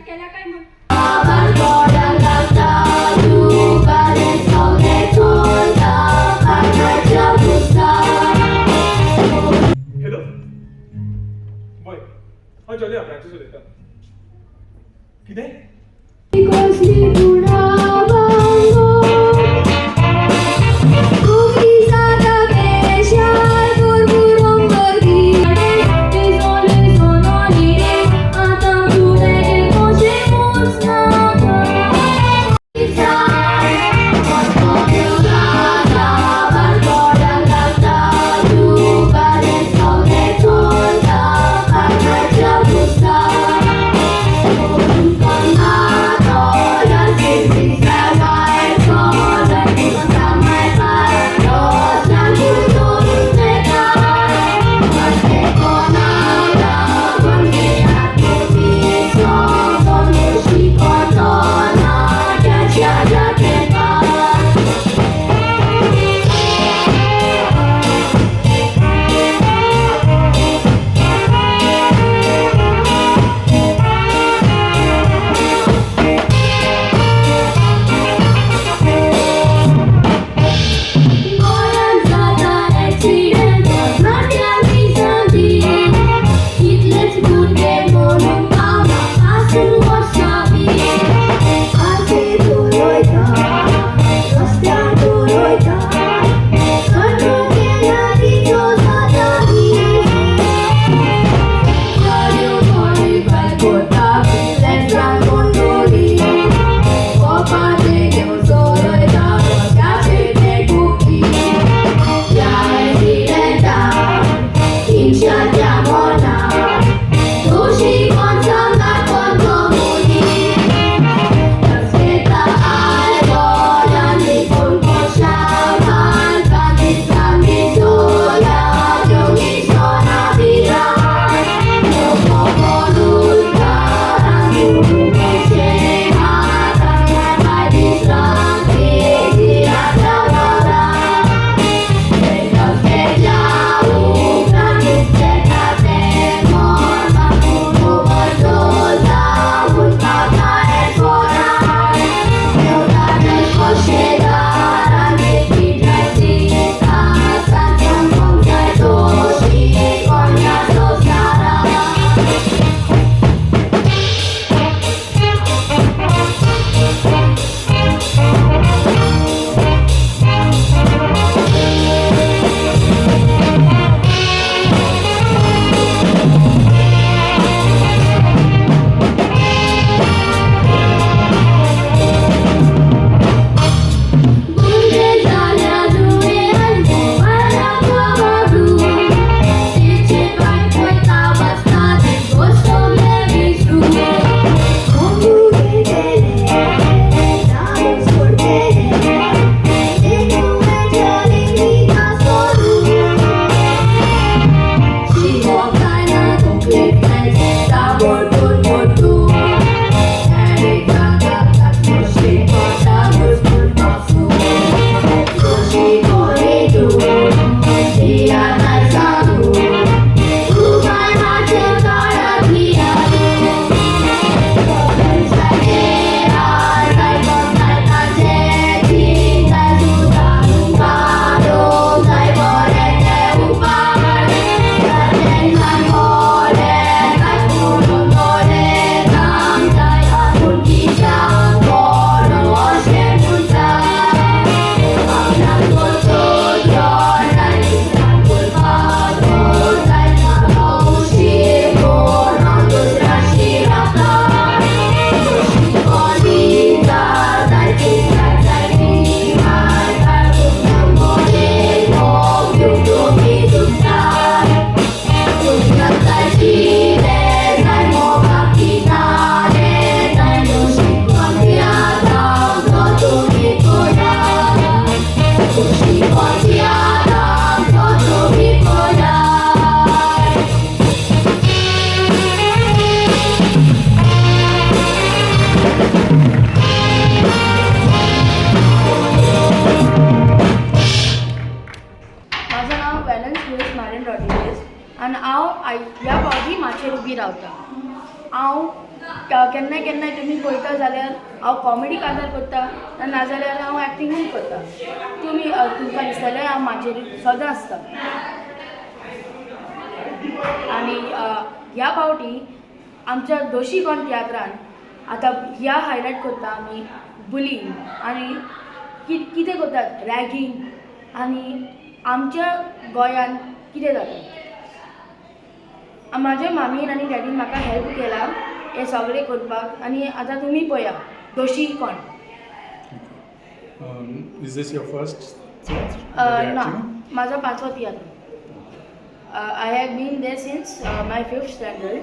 केल्या काय मग? हेलो बॉय हांव चलया फ्रँसीस उलयतां कितें आणि हांव ह्या फावटी माचयेर उबी रावता. हांव केन्नाय केन्नाय तुमी पळयता जाल्यार हांव कॉमेडी काजार करता नाजाल्यार हांव एक्टिंगूय करता. तुमकां दिसतलें हांव म्हाजेर सदां आसता. आनी ह्या फावटी आमच्या दोशी कोण तियात्रान आतां ह्या हायलायट करता आमी बुलींग आनी कितें करतात रॅगिंग आनी आमच्या गोंयान कितें जाता. म्हाज्या मामीन आनी डॅडीन म्हाका हेल्प केला हें सगळें करपाक आनी आतां तुमी पळया दोशी कोण. Is this your first theatre? ना म्हाजो 5वो tiatr. I have been there since my 5th standard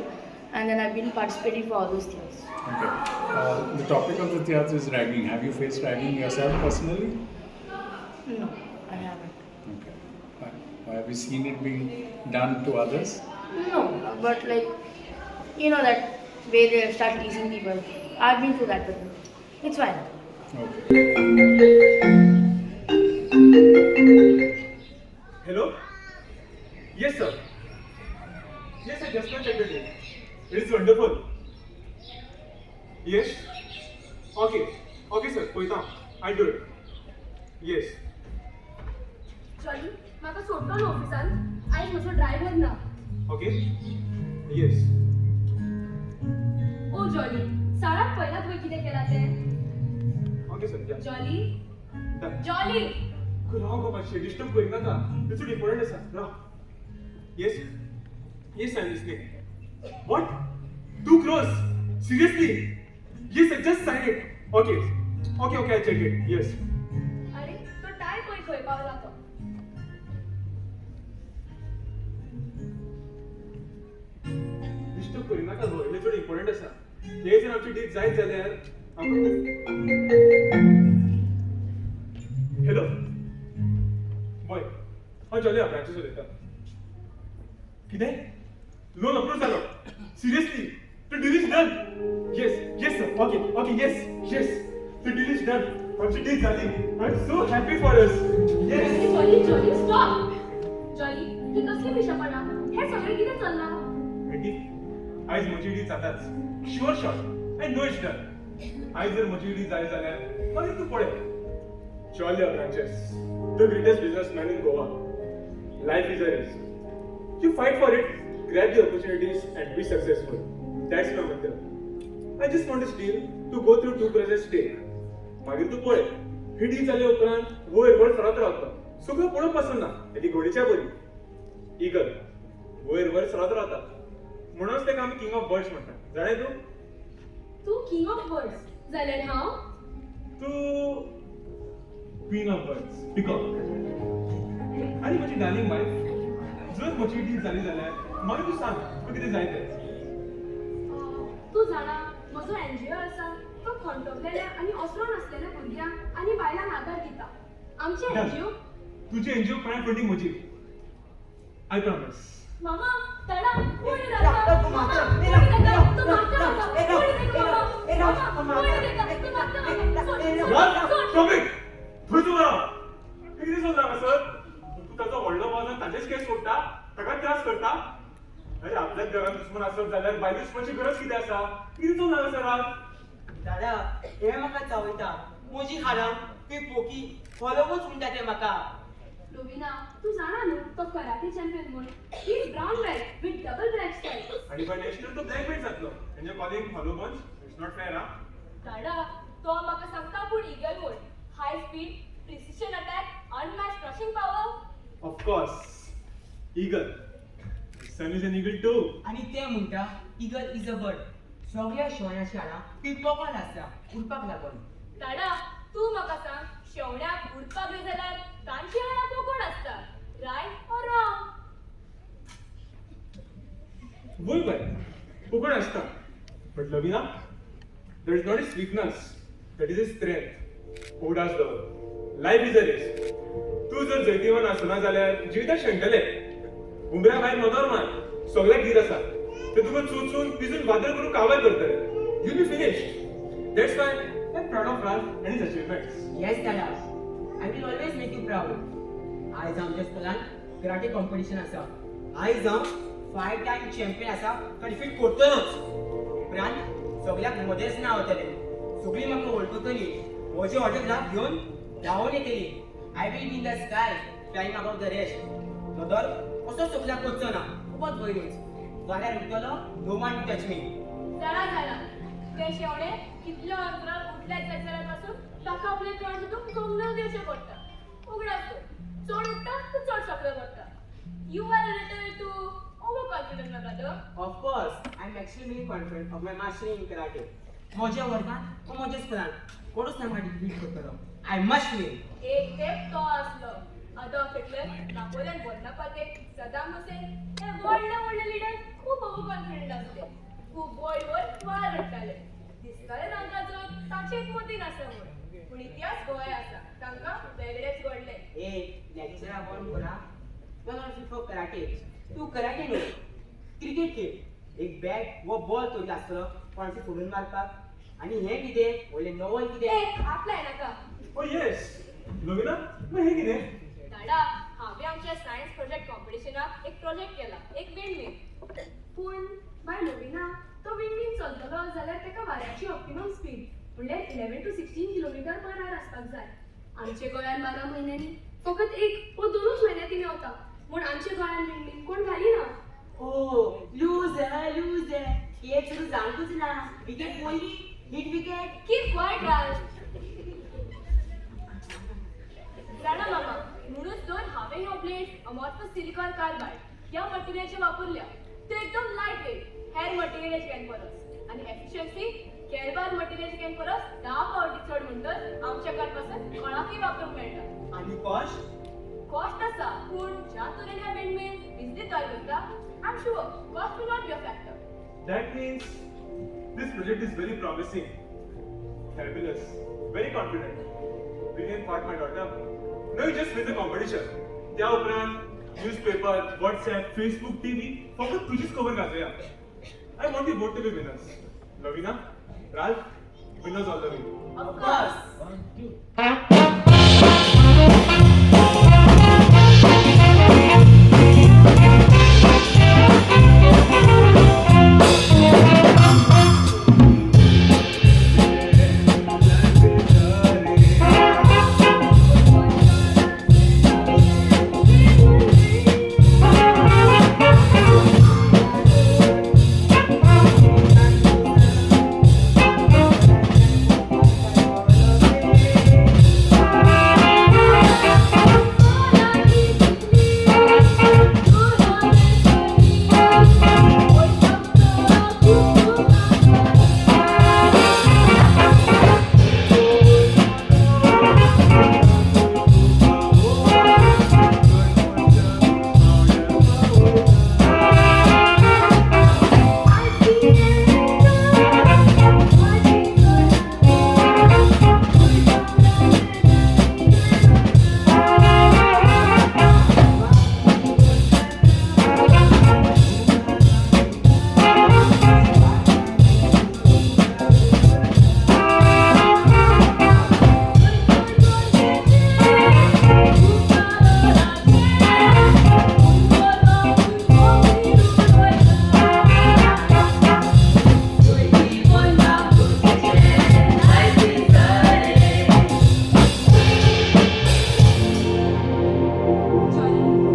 and then I've been participating for all those things. Okay. The topic of the theatre is ragging. Have you faced ragging yourself personally? No, I haven't. Okay. Have you seen it being done to others? No, but like you know that way they start teasing people. I've been through that before. It's fine. Okay. Hello? Yes, sir. Yes, I just checked the date. It is wonderful. Yes? Okay. Okay, sir. Poita. I'll do it. Yes. Jolly म्हाका सोडटो न्हू ऑफिसान आयज म्हजो driver ना. Okay? Yes. ओ जॉली साळाक पयला तुवें कितें केलां तें. Okay, sir. Yeah. Jolly Done. Jolly राव गो मातशें डिस्टर्ब करिना का. It's so important आसा. राव. Yes? Yes, I'm listening. What? 2 crores? Seriously? Yes, I just signed it. Okay. Okay, I'll check it. Yes. अरे तो टाय पळय खंय पावला तो. डिस्टर्ब करिना का गो. इतलें चड इम्पॉर्टंट आसा. हे जर आमची डील जायत जाल्यार हॅलो बॉय हांव जॉली आपणाचें उलयतां. कितें लोन अप्रूव जालो. Seriously the deal is done. Yes sir. Okay yes the deal is done. आमची डील जाली. I am so happy for us. Yes. Jolly Jolly stop. Jolly ही कसली पिशेपणां हें सगळें कितें चल्लां. आयज म्हजी डील जाताच. Sure I know it's done. आयज जर म्हजी डील जाली जाल्यार मागीर तूं पळय. Charlie Abranches, the greatest businessman in Goa. Life is a race. You fight for it, grab the opportunities, and be successful. That's my mantra. I just want this deal to go through 2 crores stake. मागीर तूं पळय. ही deal जाल्या उपरांत वयर वर सरत रावता. सगळं पळोवप पासून ना. ती घोडीच्या बरी. ईगल वयर वर सरत रावता. म्हणूनच तेका आमी किंग ऑफ बर्ड्स म्हणटा. जाणा तूं? तूं किंग ऑफ बर्ड्स जाल्यार हांव तूं क्वीन ऑफ बर्ड्स. पिकॉक. आणि माझी डार्लिंग वाईफ जर म्हजी डील जाली जाल्यार मागीर तूं सांग तुका कितें जाय तें. तूं जाणा म्हजो एनजीओ आसा तो खंतोवलेल्या आनी असरो नासलेल्या भुरग्यांक आनी बायलांक आदार दिता. आमचे एनजीओ तुझे एनजीओ प्रायम फंडिंग म्हजी. I promise. मामा तडा कोणी राहता मामा कोणी राहता तू मारता मामा कोणी राहता मामा कोणी राहता तू मारता मामा टॉपिक थंय तूं राव. कितें चल्लां सर. तूं ताचो व्हडलो बॉस ताचेच केस सोडटा ताका त्रास करता. अरे आपल्याच घरात दुश्मन आसत जाल्यार भायर दुश्मनाची गरज कितें आसा. कितें चल्लां सर. दादा हे म्हाका चावयता. म्हजी खाला ती पोकी फॉलोवच म्हणटा ते म्हाका. लोविना तू जाणा न्हू तो कराटे चॅम्पियन म्हूण. He is brown belt with double black stripes. आणि बाय नॅशनल तो ब्लॅक बेल्ट जातलो. म्हणजे calling follow bunch it's not fair. दादा तो म्हाका सांगता पूण ईगल म्हूण. High speed precision attack unmatched crushing power. Of course eagle. Son is an eagle too. आणि ते म्हणटा इगल इज अ बर्ड. सगळ्या शेवण्या शाळा पिकपॉकान आसता उडपाक लागून. दादा तू म्हाका सांग शेवण्याक उडपाक जाय जाल्यार तांची वाळा कोण आसता. Right or wrong. वय बाय कोकण आसता. बट लविना that is not is weakness that is is strength. ओडास the life is a race. तू जर जैतिवन आसना जाल्यार जिविताक शेणटले. उमऱ्या भायर नदर मार. सगळ्याक गीर आसा. ते तुका चोचून पिजून वादळ करून काबार करतले. You be finished. That's why I am proud of Raj and his achievements. Yes दादा I will always make you proud. आयज आमच्या स्कुलान कराटे कॉम्पिटिशन आसा. आयज हांव 5 टाइम चॅम्पियन आसा तो डिफीट करतलोच. उपरांत सगळ्याक मजेच ना आवडटले सगळी म्हाका वळखतली म्हजी ऑटोग्राफ घेवन धांवून येतली I will be in the sky flying about the rest dodol असो सगळ्याक करचो ना खूपच भंयच वाऱ्यार उडटलो नो वन टच मी झाला ते शेवणे कितल्या अंतरार उठल्या पासून ताका आपले तोंड सुद्दां कमलाव दिवचें पडटा उगडास तूं चड उठटा तूं चड सकलो पडटा you are little too over confident ना brother of course I am actually confident of my mastery in karate म्हज्या वर्गात व म्हज्या स्कुलान कोणूच ना म्हाका डिफीट करतलो आय मस्ट विन एक तेप तो आसलो Adolf Hitler Napoleon Bonaparte Saddam Hussein हे व्हडले लिडर खूब ओवर कॉन्फिडंट आसले खूब वयर वार हाडटाले दिसताले तांकां जर ताचेच मतीन आसा म्हूण पूण इतिहास गोंय आसा तांकां वेगळेच घडले ए लेक्चरा बंद करा डोंट फॉर कराटे तू कराटे न्हू क्रिकेट खेळ एक बॅट व बॉल तरी आसतलो कोणाची फोडून मारपाक आनी हें कितें व्हडलें नवल कितें आपलाय नाका ओ येस लविना मग हे कितें दादा हांवें आमच्या सायन्स प्रोजेक्ट कॉम्पिटिशनाक एक प्रोजेक्ट केला एक विंडमील पूण बाय नवीना तो विंडमील चलतलो जाल्यार ताका वाऱ्याची ऑप्टिमम स्पीड म्हणल्यार 11 to 16 किलोमीटर पर आवर आसपाक जाय आमच्या गोंयांत 12 म्हयन्यांनी फकत 1 वा 2 म्हयन्यांनी मेवता म्हूण आमच्या गोंयांत विंडमील कोण घालिना ओ लूज हे तुका जाणटूच ना विकेट पयली हिट विकेट कीप क्वायट यार जाणा मामा म्हणूनच तर हांवें ह्यो ब्लेड्स अमॉर्फस सिलिकॉन कार्बाइड ह्या मटेरियलचे वापरल्या ते एकदम लायट वेट हेर मटेरियलचे कॅन परस आनी एफिशियन्सी केरबार मटेरियलचे कॅन परस 10 फावटी चड म्हणटच आमच्या कारपासून कोणाकय वापरूंक मेळटा आनी कॉस्ट कॉस्ट आसा पूण ज्या तरेन ह्या विंडमील बिजली तयार करता I am sure cost will not be a factor That means this project is very promising, fabulous, very confident. Brilliant thought, my daughter. Now you just win the competition. त्या उपरांत newspaper, WhatsApp, Facebook, TV फकत तुझीच खबर घालूया. I want you both to be winners. Lavina, Ralph, winners all the way. Of course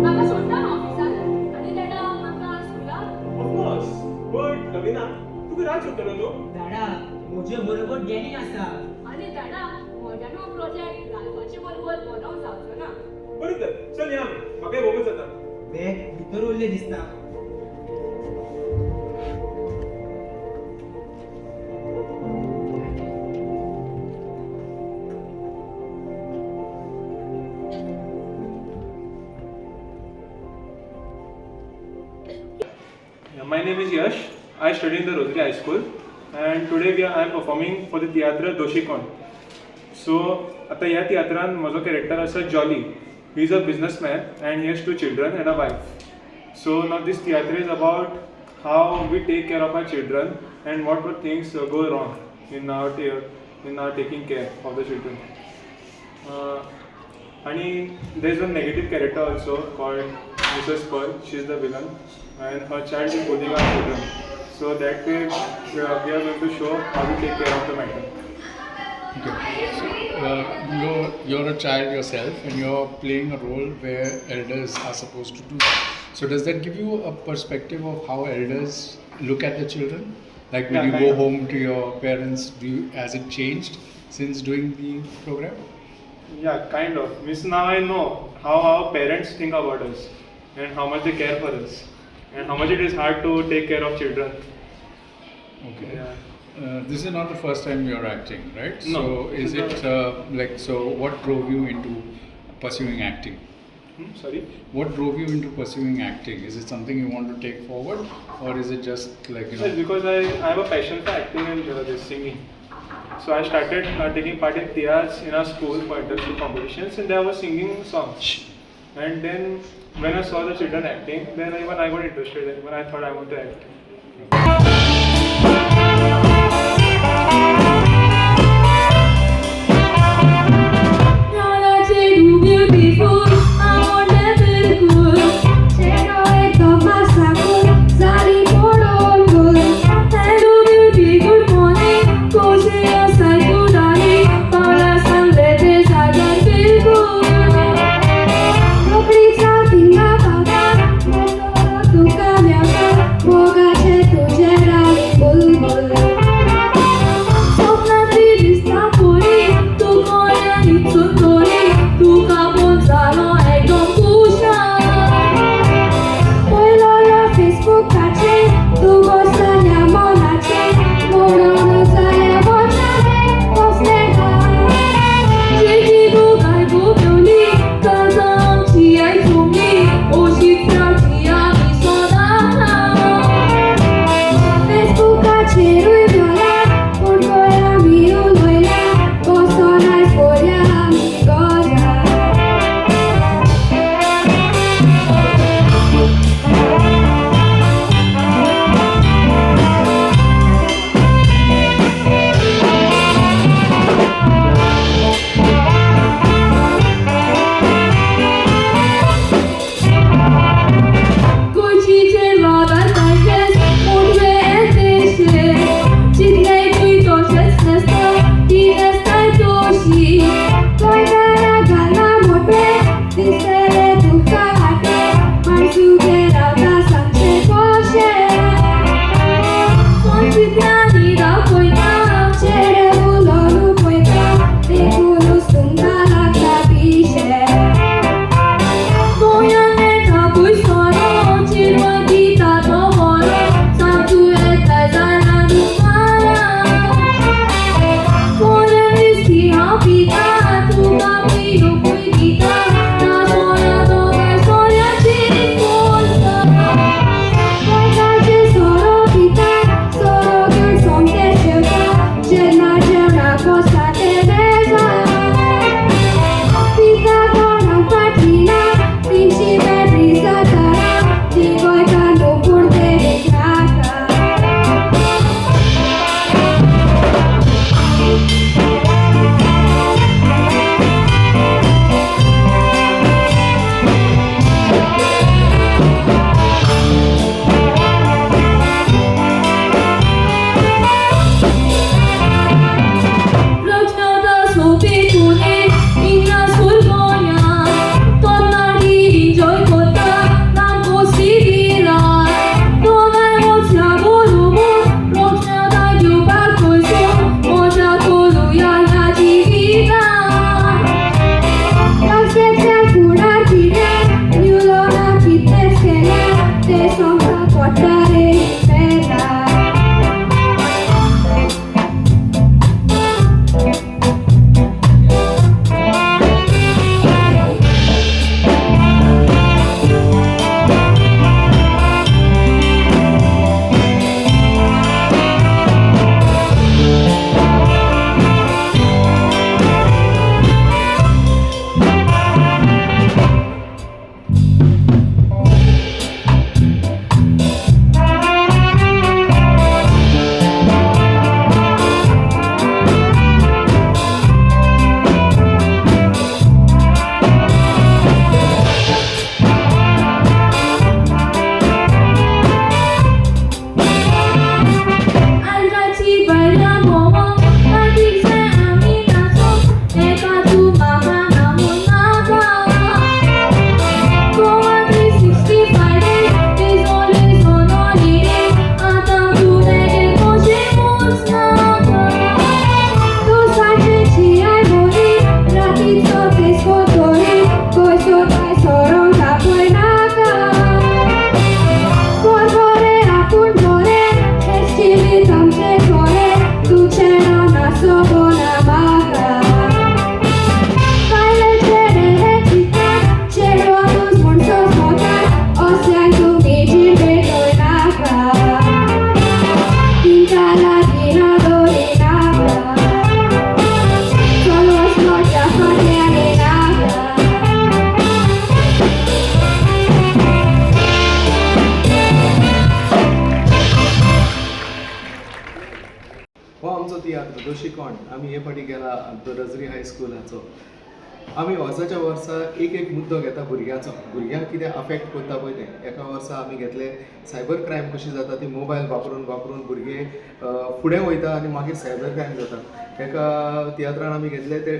म्हाका सोडटा न्हू ऑफिसान आनी दादा म्हाका स्कुलाक Of course, but Lavina, तुका राज होतलो न्हू? दादा म्हजे बरोबर डॅनी आसा आनी दादा म्हज्यान हो प्रोजेक्ट रायफाचे बरोबर बनवूंक जावचो ना बरें तर, चल या म्हाकाय वोगूच जाता. बॅग भितर उरलें दिसता My name is Yash. I study in the Rosary High School, and today I am performing for the theatre Doshikon. So, आता ह्या theatran माझो character आसा Jolly. He is a businessman and he has 2 children and a wife. So now this theatre is about how we take care of our children and what things go wrong in our taking care of the children. And there is a negative character also called Mrs. Pearl. She is the villain, and her child is bodyguard children. So that way we are going to show how to take care of the matter. Okay. So, you're a child yourself and you're playing a role where elders are supposed to do that. So does that give you a perspective of how elders look at the children? Like when Yeah, you kind go of. home to your parents, has it changed since doing the program? Yeah, kind of. Means now I know how our parents think about us and how much they care for us and how much it is hard to take care of children. Okay. Yeah. This is not the first time you're acting, right? No. So is it so what drove you into pursuing acting? Sorry. What drove you into pursuing acting? Is it something you want to take forward, or is it just like It's because I have a passion for acting and this singing. So I started taking part in TRs in our school for inter-school competitions, and there I was singing songs. And then when I saw the children acting, then even I got interested. And when I thought I want to act. You're too beautiful, I want never good. Check out masaku, zari podol good. Hello beauty, good morning. Cozy aside tonight, para sunlete sajan feel good. Nobody talking about that. Motor tu cambiando, boga tiatr दोशीकोण आमी हे फाटी गेला रजरी हायस्कुलाचो. आमी वर्साच्या वर्सा एक मुद्दो घेता भुरग्यांक कितें अफेक्ट करता पळय तें. एका वर्सा आमी घेतले सायबर क्रायम कशी जाता ती मोबायल वापरून भुरगे फुडें वयता आनी मागीर सायबर क्रायम जाता. एका तियात्रान आमी घेतले ते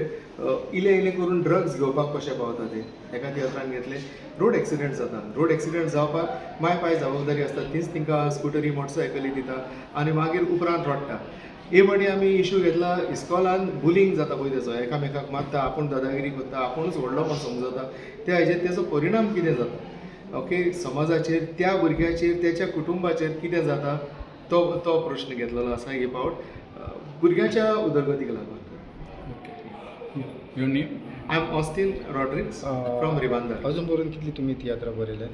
इले करून ड्रग्स घेवपाक कशे पावता ते. एका तियात्रान घेतले रोड एक्सिडेंट जाता. रोड एक्सिडेंट जावपाक माय पाय जबाबदारी आसता तीच तिंकां स्कुटरी मोटरसायकली दिता आनी मागीर उपरांत रडटा. हे फाटी आमी इशू घेतला इस्कॉलान बुलिंग जाता पळय तेचो, एकामेकाक मारता, आपूण दादागिरी करता, आपुणूच व्हडलो कोण समजता, त्या हेजेर तेचो परिणाम कितें जाता. ओके, समाजाचेर, त्या भुरग्याचेर, त्याच्या कुटुंबाचेर कितें जाता तो प्रश्न घेतलेलो आसा हे फावट भुरग्याच्या उदरगतीक लागून. Your name? I am Austin Rodrigues from Ribandar. अजून पर्यंत कितली तुमी तियात्रां बरयले?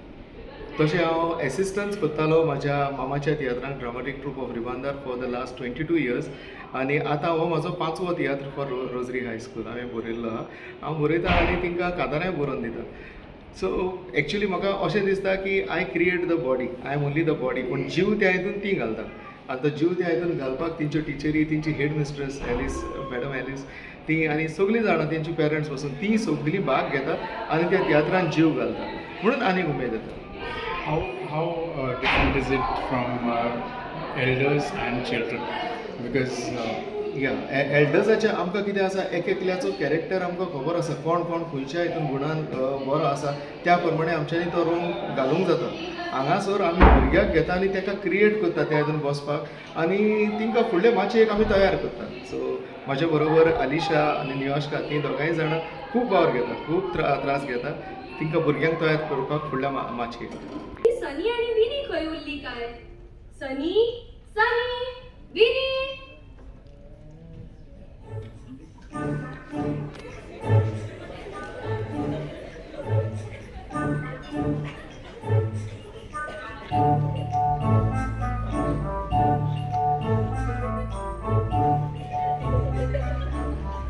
तशें हांव एसिस्टन्स करतालो म्हाज्या मामाच्या तियात्रांक dramatic troupe of Ribandar for the last 22 years आनी आतां हो म्हाजो 5वो तियात्र फॉर रोजरी हायस्कूल हांवें बरयल्लो आहा. हांव बरयता आनी तिंकां कांतारांय बरोवन दिता. सो एक्चुली म्हाका अशें दिसता की I create the body, I am only the body, पूण जीव त्या हितून ती घालता. आनी तो जीव त्या हितून घालपाक तेंच्यो टिचरी, तेंची head mistress Alice, madam Alice, ती आनी सगळीं जाणां तेंची पेरंट्स पासून ती सगळीं भाग घेता आनी त्या तियात्रान जीव घालता म्हणून आनीक उमेद येता. How different is it from elders and children? Because या एल्डर्साचे आमकां कितें आसा एकल्याचो कॅरेक्टर आमकां खबर आसा, कोण खंयच्या हितून गुणान बरो आसा त्या प्रमाणे आमच्यांनी तो रोंग घालूंक जाता. हांगासर आमी भुरग्याक घेता आनी ताका क्रिएट करता त्या हितून बसपाक आनी तिंकां फुडले माचयेक आमी तयार करता. सो म्हाजे बरोबर अलिशा आनी नियोश्का ती दोगांय जाणां खूब वावर घेता, खूब त्रास घेता तिंकां भुरग्यांक तयार करपाक फुडल्या माचयेक. सनी आणि विनी खंय उरली काय? सनी विनी.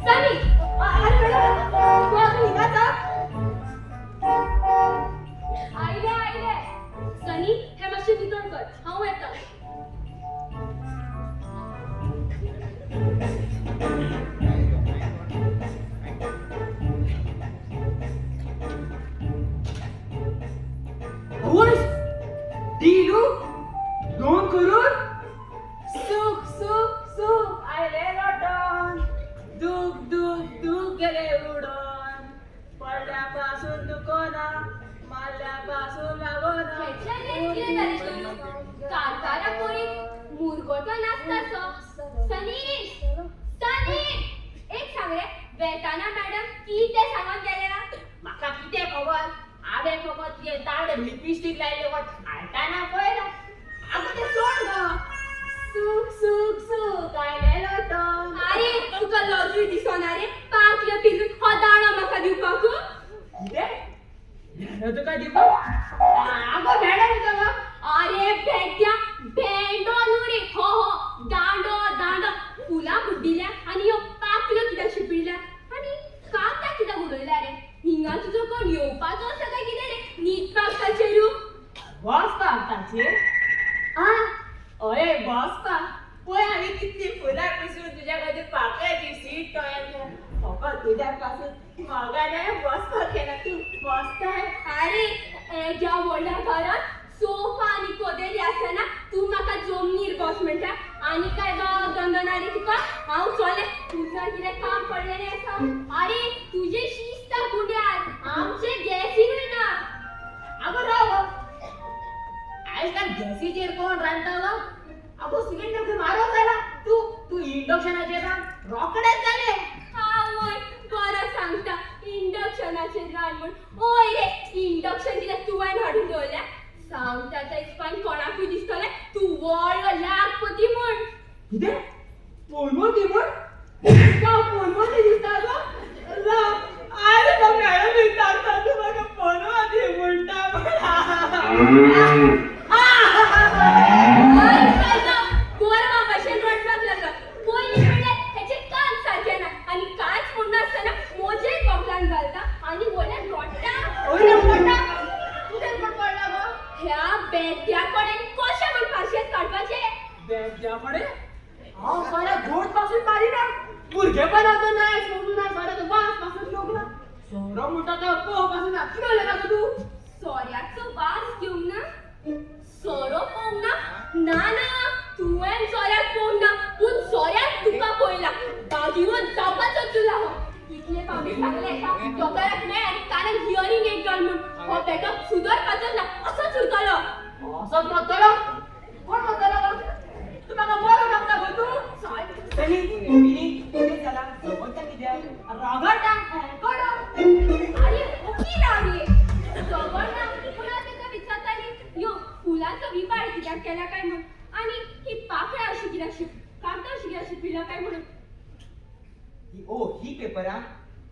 सनी आयले सनी हे मातशें भितर कर, हांव येता. दिलू 2 करोड सुख सुख सुख आयले लटन दुख गेले उडून पडल्यापासून दुखोना मारल्यापासून लागोना. कारकारा कोणी मुरगोटो नासताचो. सनी एक सांग रे, वेताना मॅडम कितें सांगत गेल्या? म्हाका कितें खबर, हांवें फकत ते दाड लिपस्टीक लायले वच हाडटाना पळयला. आगो ते सोड गो. सुख सुख सुख आयले लटन. अरे तुका लॉटरी दिसना रे, पाकले पिजून हो दाणो म्हाका दिवपाक. कितें तुका दिवपा? आगो मॅडम तुका. अरे भेट्या भेंडो न्हू रे, हो दांडो फुलां बुड्डिल्या आनी ह्यो पाकल्यो कित्याक शिपिल्ल्या आनी कागदां कित्याक उडयल्या रे? हिंगा तुजो कोण येवपाचो आसा काय कितें रे? न्हिदपाक ताचेरू बसपाक ताचेर? अरे बसपाक पळय हांवें कितली फुलां पिसून तुज्या खातीर पाकळ्याची सीट तयार केल्या. फकत तुज्या पासून मोगाने बसपाक केला. तूं बसताय? अरे ज्या व्हडल्या घरात सोफा आनी कदेली आसतना तूं म्हाका जमनीर बस म्हणटा आनी काय दंदना रे तुका? हांव चले, तुजो कितें काम पडलेलें आसा? अरे तुजे शिस्त गुड्यार, आमचे गॅसीनूय ना. आगो राव आयज काल गॅसीचेर कोण रांदता गो? आगो सिलिंडर मारो जाला. तूं इंडक्शनाचेर रांद, रोकडेच जाले. आवय बरो सांगता, इंडक्शनाचेर रांद म्हूण. ओय रे, इंडक्शन कित्याक तुवें हाडून दवरल्या? सांगता त्या इस्पान कोणाकूय दिसतलें तूं व्हडलो लाखपती म्हूण. कितें पोनवती म्हण? तुका पोनवती दिसता गो? अरे तो मॅडम विचारता तूं म्हाका पोनवती म्हणटा गोरवा भशेन रडपाक लागला. पयलीं म्हणल्यार हेचे कान सारके ना आनी कांच म्हूण नासतना मोजे कपलान घालता आनी वयल्यान रडटा. कितें पडला गो? ह्या बेद्या कडेन कशें म्हूण पाशयेत काडपाचें? बेद्या कडेन? हांव सोऱ्या घोट पासून मारिना भुरगेपणाचो नाही सोडून ना सोऱ्याचो वास पासून लोकला सोरो म्हणटा तो पो पासून कितें उलयता तूं सोऱ्याचो वास घेवंक ना सोरो पळोवंक ना ना ना तुवें सोऱ्याक पळोवंक ना पूण सोऱ्याक तुका पळयला बागीवन जावपाचो तुला हो इतले फावटी सांगले डॉक्टराक मेळ कारण हियरिंग एक गल म्हूण हो बॅकअप सुदरपाचो ना असोच उरतलो असोच म्हणटलो कोण म्हणटलो तू म्हाका बरो लागता गो तूं सनी बिनी कितें जाला जवळता कित्याक रागाटा कोण अरे ओकी रावली जवळ ना पुन्हा तेका विचारताली यो फुलांचो विपाळ कित्याक केला काय म्हूण आनी ही पाकळ्या अशी कित्याक कागद अशी कित्याक शिपिला काय म्हणून ओ ही पेपरा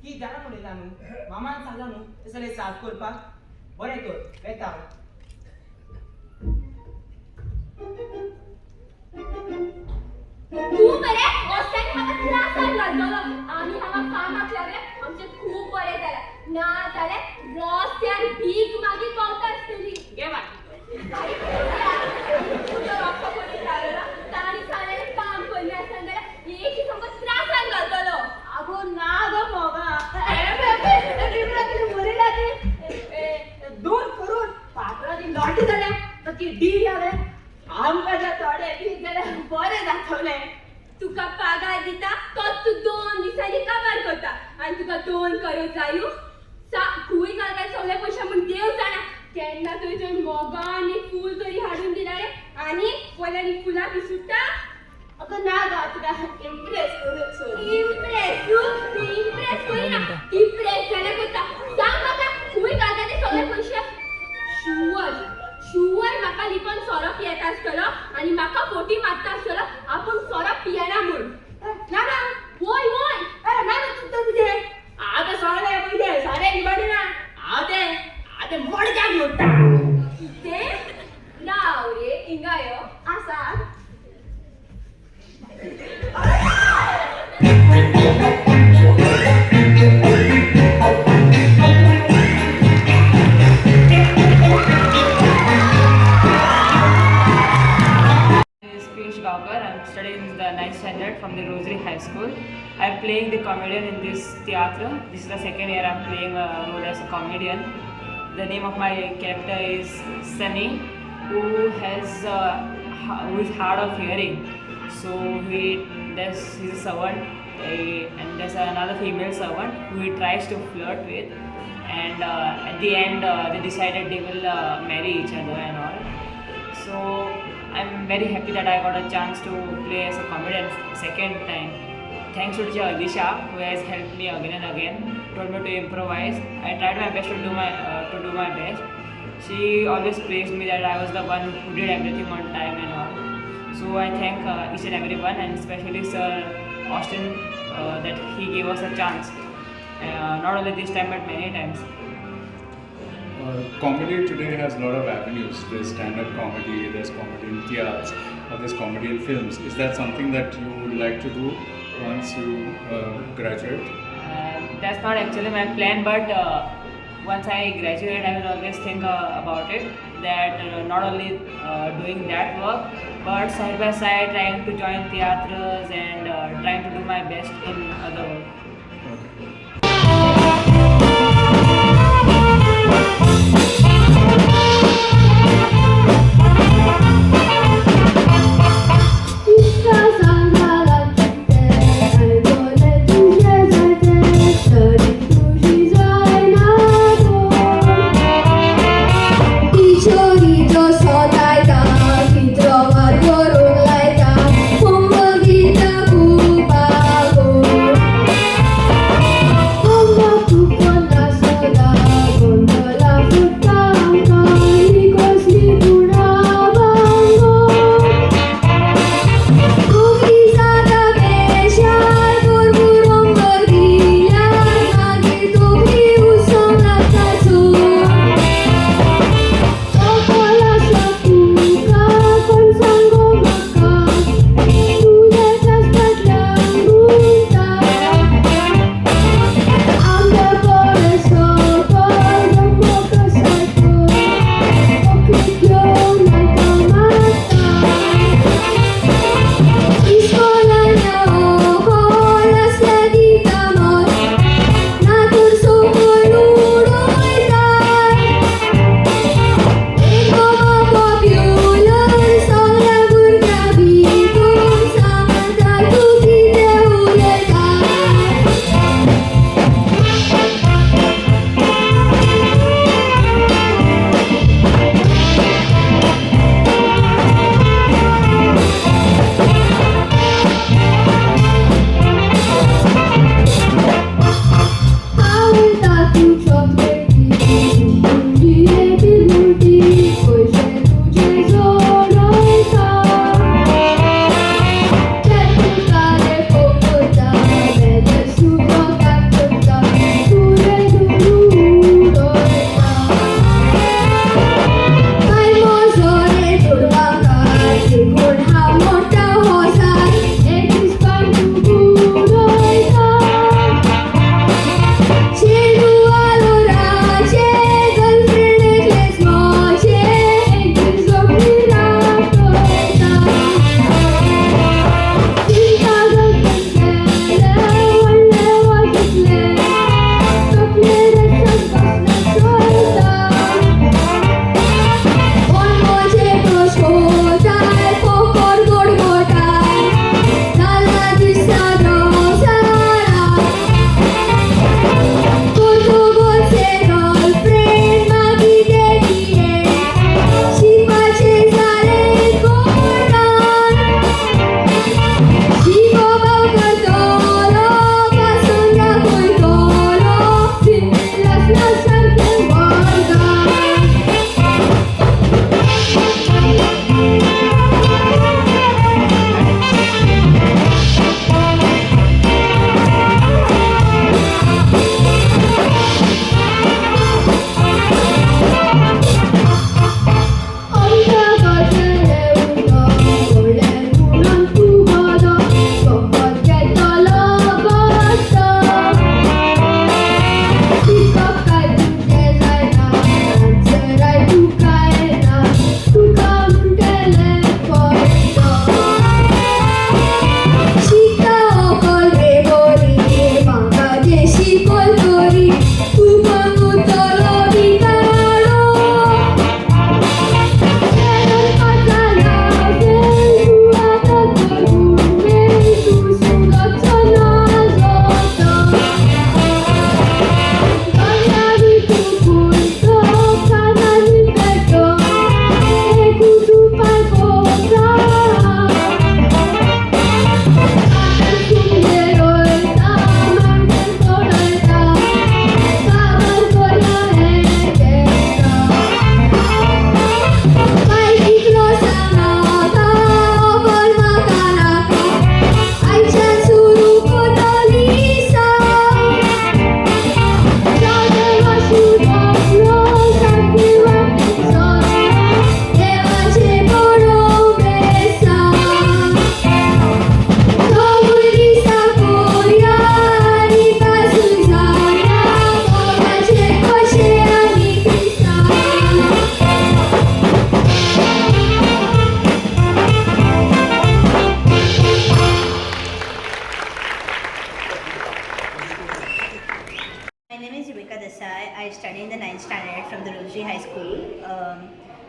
ही जाणा म्हणला न्हू मामान सांगला न्हू ते सगळे साफ करपाक बरें कर येता तू मरे वस्तानी म्हाका त्रासान घालतलो आमी हांगा कामाक लागले आमचें खूब बरें जालें ना जाल्यार रस्त्यार भीक मागीर पावता आसतली गे बाय ताणी सांगलेलें काम करलें आसता जाल्यार एक दीस आमकां त्रासान घालतलो आगो ना गो मोगा दूध करून पात्राची लॉटी जाल्या ताची डील जाल्या आमकां जर थोडे दीस जाल्यार बरें जातलें तुका पगार दिता तोच तू 2 दिसांनी काबार करता आनी तुका 2 करो जायो खूय घालता सगळे पयशे म्हूण देव जाणा केन्ना थंयच्यान मोगां आनी फूल तरी हाडून दिला रे आनी वयल्यानी फुलां पिसुट्टा अगं ना गा तुका इम्प्रेस करूंक सोद इम्प्रेस तू इम्प्रेस करिना इम्प्रेस जाल्यार करता सांग म्हाका खूय घालता ते सगळे पयशे शुवर म्हाका लिपोन सोरो पियेता आसतलो आनी म्हाका फोटी मारता आसतलो आपूण सोरो पियेना म्हूण ना ना वोय वोय ना ना तुका तुझे हांव ते सोडले पयले सारे निवडी ना हांव ते मडक्याक मोडटा कितें राव रे हिंगा यो आसा I'm studying in the 9th standard from the Rosary High School. I'm playing the comedian in this theatre. This is the second year I'm playing a role as a comedian. The name of my character is Sunny, who is hard of hearing. So he's a servant, and there's another female servant who he tries to flirt with. And at the end, they decided they will marry each other and all. So I'm very happy that I got a chance to play as a comedian second time. Thanks to teacher Alisha, who has helped me again and again, told me to improvise. I tried my best to do my best. She always praised me that I was the one who did everything on time and all. So I thank each and everyone, and especially Sir Austin, that he gave us a chance. Not only this time but many times. Comedy today has a lot of avenues. There's stand-up comedy, there's comedy in theatres, or there's comedy in films. Is that something that you would like to do once you graduate? That's not actually my plan, but once I graduate, I will always think about it. That not only doing that work, but side by side trying to join theatres and trying to do my best in other work.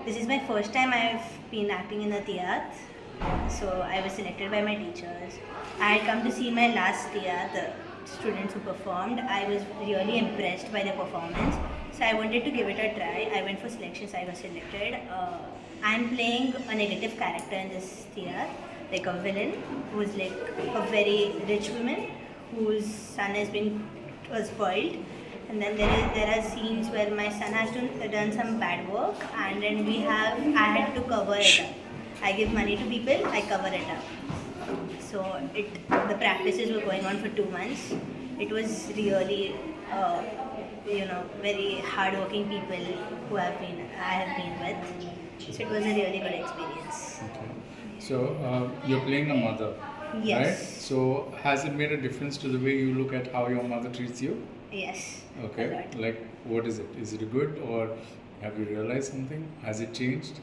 this is my first time I've been acting in a theatre. So I was selected by my teachers. I had come to see my last theatre, the students who performed. I was really impressed by their performance. So I wanted to give it a try. I went for selections, I was selected. I'm playing a negative character in this theatre, like a villain who's like a very rich woman whose son has been spoiled. And then there are scenes where my son has done some bad work, and then I had to cover it up. I give money to people, I cover it up. So the practices were going on for 2 months. It was really very hardworking people who I have been with. So it was a really good experience. Okay. So you're playing a mother, Yes. right? So has it made a difference to the way you look at how your mother treats you? Yes. Okay. A lot. Like, what is it? Is it good, or have you realized something? Has it changed?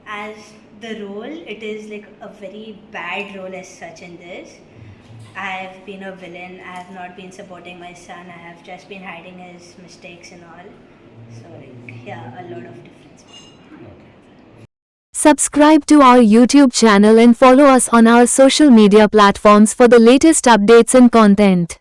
As the role, it is like a very bad role as such in this. I have been a villain. I have not been supporting my son. I have just been hiding his mistakes and all. So like, yeah, a lot of difference. Okay. Subscribe to our YouTube channel and follow us on our social media platforms for the latest updates and content.